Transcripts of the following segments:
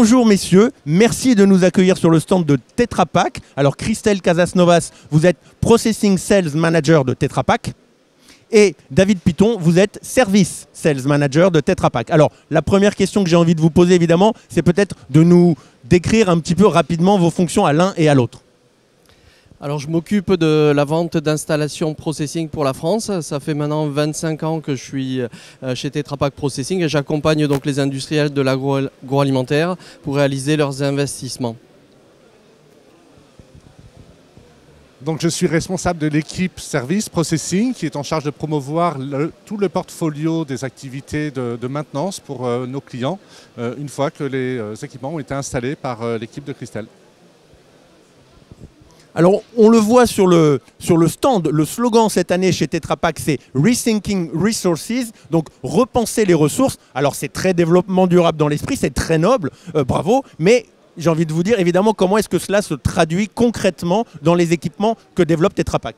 bonjour messieurs, merci de nous accueillir sur le stand de Tetra Pak. Alors Christelle Casasnovas, vous êtes Processing Sales Manager de Tetra Pak. Et David Piton, vous êtes Service Sales Manager de Tetra Pak. Alors la première question que j'ai envie de vous poser évidemment, c'est peut-être de nous décrire un petit peu rapidement vos fonctions à l'un et à l'autre. Alors je m'occupe de la vente d'installations processing pour la France. Ça fait maintenant 25 ans que je suis chez Tetra Pak Processing et j'accompagne donc les industriels de l'agroalimentaire pour réaliser leurs investissements. Donc je suis responsable de l'équipe Service Processing qui est en charge de promouvoir tout le portfolio des activités de maintenance pour nos clients une fois que les équipements ont été installés par l'équipe de Christelle. Alors, on le voit sur le stand, le slogan cette année chez Tetra Pak, c'est « Rethinking Resources », donc repenser les ressources. Alors, c'est très développement durable dans l'esprit, c'est très noble, bravo, mais j'ai envie de vous dire, évidemment, comment est-ce que cela se traduit concrètement dans les équipements que développe Tetra Pak ?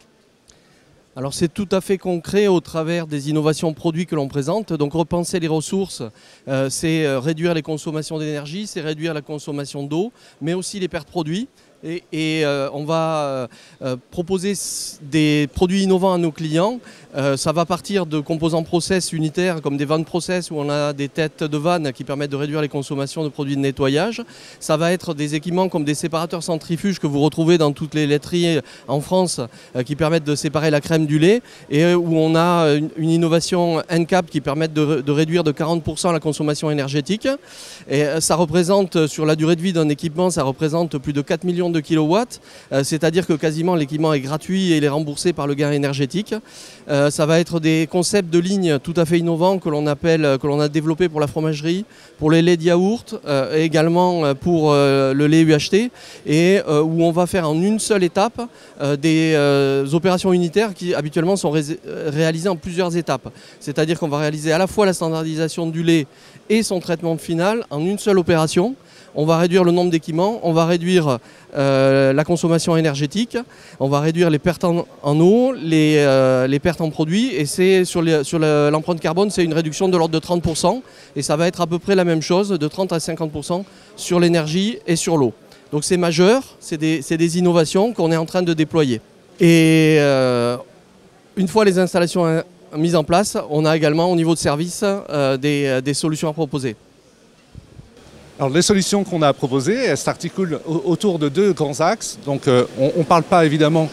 Alors c'est tout à fait concret au travers des innovations produits que l'on présente. Donc repenser les ressources, c'est réduire les consommations d'énergie, c'est réduire la consommation d'eau, mais aussi les pertes produits. Et on va proposer des produits innovants à nos clients. Ça va partir de composants process unitaires comme des vannes process où on a des têtes de vannes qui permettent de réduire les consommations de produits de nettoyage. Ça va être des équipements comme des séparateurs centrifuges que vous retrouvez dans toutes les laiteries en France qui permettent de séparer la crème du lait et où on a une innovation NCAP qui permet de réduire de 40% la consommation énergétique. Et ça représente, sur la durée de vie d'un équipement, ça représente plus de 4 millions de kilowatts, c'est-à-dire que quasiment l'équipement est gratuit et il est remboursé par le gain énergétique. Ça va être des concepts de ligne tout à fait innovants que l'on a développés pour la fromagerie, pour les laits de yaourt et également pour le lait UHT et où on va faire en une seule étape des opérations unitaires qui habituellement sont réalisées en plusieurs étapes. C'est-à-dire qu'on va réaliser à la fois la standardisation du lait et son traitement final en une seule opération. On va réduire le nombre d'équipements, on va réduire la consommation énergétique, on va réduire les pertes en eau, les pertes en produits et c'est sur l'empreinte carbone, c'est une réduction de l'ordre de 30% et ça va être à peu près la même chose, de 30 à 50% sur l'énergie et sur l'eau. Donc c'est majeur, c'est des innovations qu'on est en train de déployer. Et une fois les installations mises en place, on a également au niveau de service des solutions à proposer. Alors les solutions qu'on a proposées, elles s'articulent autour de deux grands axes. Donc on ne parle pas évidemment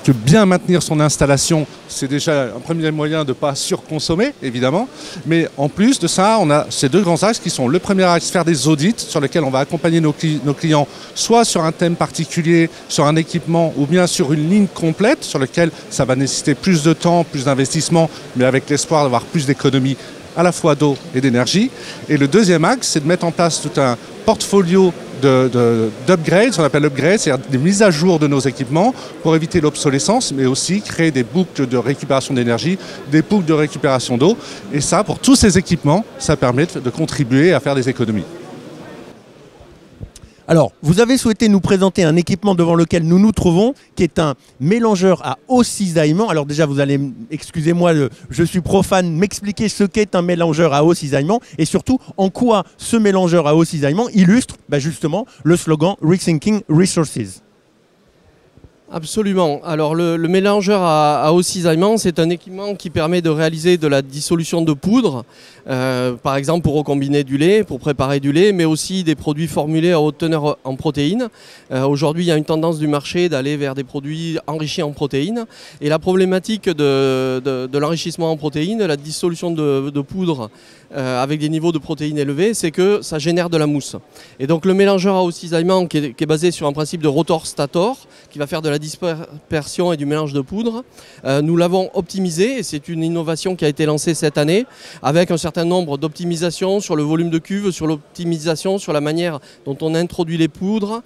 que bien maintenir son installation, c'est déjà un premier moyen de ne pas surconsommer, évidemment. Mais en plus de ça, on a ces deux grands axes qui sont le premier axe, faire des audits sur lesquels on va accompagner nos clients, soit sur un thème particulier, sur un équipement, ou bien sur une ligne complète, sur lequel ça va nécessiter plus de temps, plus d'investissement, mais avec l'espoir d'avoir plus d'économies à la fois d'eau et d'énergie. Et le deuxième axe, c'est de mettre en place tout un portfolio d'upgrades, ce qu'on appelle upgrades, c'est-à-dire des mises à jour de nos équipements pour éviter l'obsolescence, mais aussi créer des boucles de récupération d'énergie, des boucles de récupération d'eau. Et ça, pour tous ces équipements, ça permet de contribuer à faire des économies. Alors, vous avez souhaité nous présenter un équipement devant lequel nous nous trouvons, qui est un mélangeur à haut cisaillement. Alors déjà, vous allez, excusez-moi, je suis profane, m'expliquer ce qu'est un mélangeur à haut cisaillement et surtout en quoi ce mélangeur à haut cisaillement illustre justement le slogan « Rethinking Resources ». Absolument. Alors le mélangeur à haut cisaillement, c'est un équipement qui permet de réaliser de la dissolution de poudre, par exemple pour recombiner du lait, pour préparer du lait, mais aussi des produits formulés à haute teneur en protéines. Aujourd'hui, il y a une tendance du marché d'aller vers des produits enrichis en protéines. Et la problématique de l'enrichissement en protéines, la dissolution de poudre avec des niveaux de protéines élevés, c'est que ça génère de la mousse. Et donc le mélangeur à haut cisaillement qui est basé sur un principe de rotor-stator, qui va faire de la dispersion et du mélange de poudre, nous l'avons optimisé et c'est une innovation qui a été lancée cette année avec un certain nombre d'optimisations sur le volume de cuve, sur l'optimisation, sur la manière dont on introduit les poudres,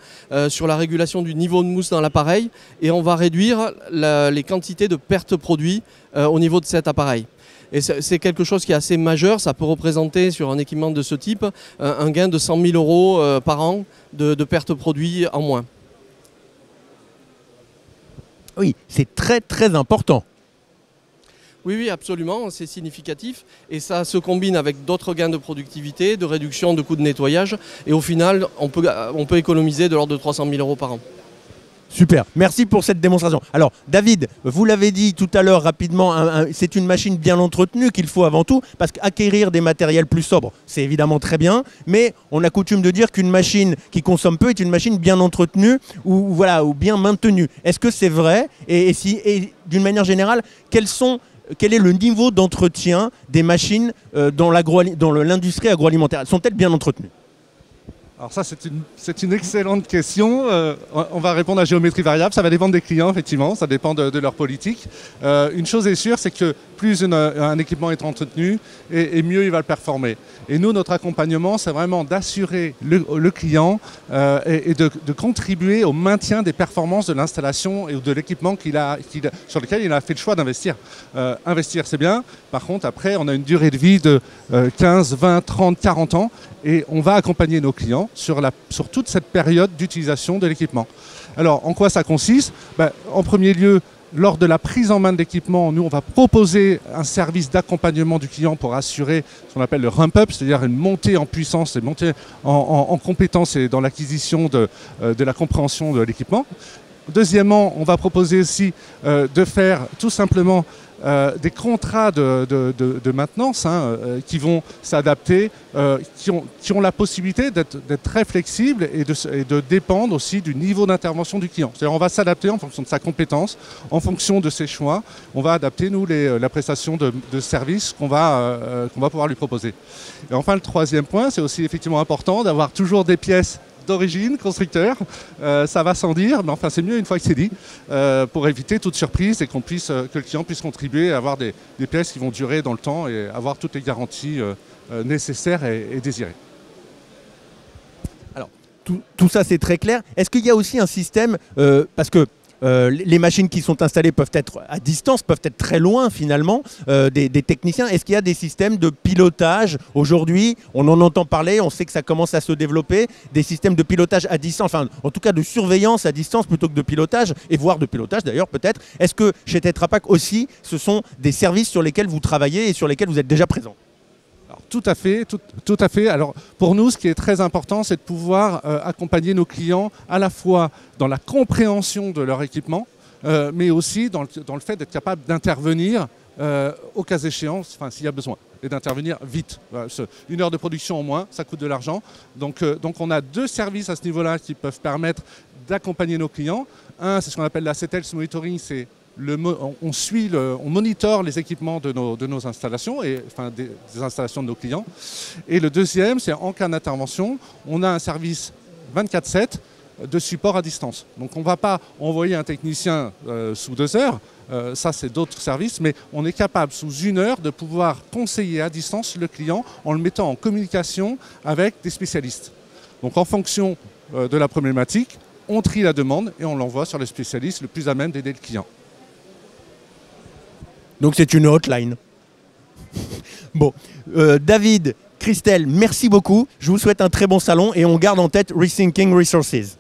sur la régulation du niveau de mousse dans l'appareil et on va réduire les quantités de pertes produits au niveau de cet appareil. Et c'est quelque chose qui est assez majeur, ça peut représenter sur un équipement de ce type un gain de 100 000 € par an de pertes produits en moins. Oui, c'est très très important. Oui, oui, absolument, c'est significatif et ça se combine avec d'autres gains de productivité, de réduction de coûts de nettoyage et au final, on peut économiser de l'ordre de 300 000 € par an. Super, merci pour cette démonstration. Alors David, vous l'avez dit tout à l'heure rapidement, c'est une machine bien entretenue qu'il faut avant tout, parce qu'acquérir des matériels plus sobres, c'est évidemment très bien, mais on a coutume de dire qu'une machine qui consomme peu est une machine bien entretenue ou, voilà, ou bien maintenue. Est-ce que c'est vrai? Et d'une manière générale, quel est le niveau d'entretien des machines dans l'industrie agroalimentaire? Sont-elles bien entretenues? Alors ça, c'est une excellente question. On va répondre à géométrie variable. Ça va dépendre des clients, effectivement. Ça dépend de leur politique. Une chose est sûre, c'est que plus un équipement est entretenu, et mieux il va le performer. Et nous, notre accompagnement, c'est vraiment d'assurer le client et de contribuer au maintien des performances de l'installation et de l'équipement sur lequel il a fait le choix d'investir. Investir, c'est bien. Par contre, après, on a une durée de vie de 15, 20, 30, 40 ans. Et on va accompagner nos clients sur toute cette période d'utilisation de l'équipement. Alors, en quoi ça consiste? En premier lieu, lors de la prise en main de l'équipement, nous, on va proposer un service d'accompagnement du client pour assurer ce qu'on appelle le ramp-up, c'est-à-dire une montée en puissance et montée en compétence et dans l'acquisition de la compréhension de l'équipement. Deuxièmement, on va proposer aussi de faire tout simplement des contrats de maintenance qui vont s'adapter, qui ont la possibilité d'être très flexibles et de dépendre aussi du niveau d'intervention du client. C'est-à-dire on va s'adapter en fonction de sa compétence, en fonction de ses choix. On va adapter, nous, la prestation de services qu'on va pouvoir lui proposer. Et enfin, le troisième point, c'est aussi effectivement important d'avoir toujours des pièces d'origine, constructeur, ça va sans dire, mais enfin c'est mieux une fois que c'est dit, pour éviter toute surprise et que le client puisse contribuer à avoir des pièces qui vont durer dans le temps et avoir toutes les garanties nécessaires et désirées. Alors, tout ça c'est très clair. Est-ce qu'il y a aussi un système, parce que les machines qui sont installées peuvent être à distance, peuvent être très loin finalement des techniciens. Est-ce qu'il y a des systèmes de pilotage aujourd'hui? On en entend parler, on sait que ça commence à se développer, des systèmes de pilotage à distance, enfin en tout cas de surveillance à distance plutôt que de pilotage, et voire de pilotage d'ailleurs peut-être. Est-ce que chez Tetra Pak aussi, ce sont des services sur lesquels vous travaillez et sur lesquels vous êtes déjà présent? Tout à fait. Alors, pour nous, ce qui est très important, c'est de pouvoir accompagner nos clients à la fois dans la compréhension de leur équipement, mais aussi dans le fait d'être capable d'intervenir au cas échéant, s'il y a besoin, et d'intervenir vite. Voilà, 1 heure de production en moins, ça coûte de l'argent. Donc on a 2 services à ce niveau-là qui peuvent permettre d'accompagner nos clients. Un, c'est ce qu'on appelle la CETELS Monitoring, c'est on monitore les équipements de nos installations, des installations de nos clients. Et le deuxième, c'est en cas d'intervention, on a un service 24/7 de support à distance. Donc on ne va pas envoyer un technicien sous 2 heures, ça c'est d'autres services, mais on est capable sous 1 heure de pouvoir conseiller à distance le client en le mettant en communication avec des spécialistes. Donc en fonction de la problématique, on trie la demande et on l'envoie sur le spécialiste le plus à même d'aider le client. Donc c'est une hotline. Bon, David, Christelle, merci beaucoup. Je vous souhaite un très bon salon et on garde en tête Rethinking Resources.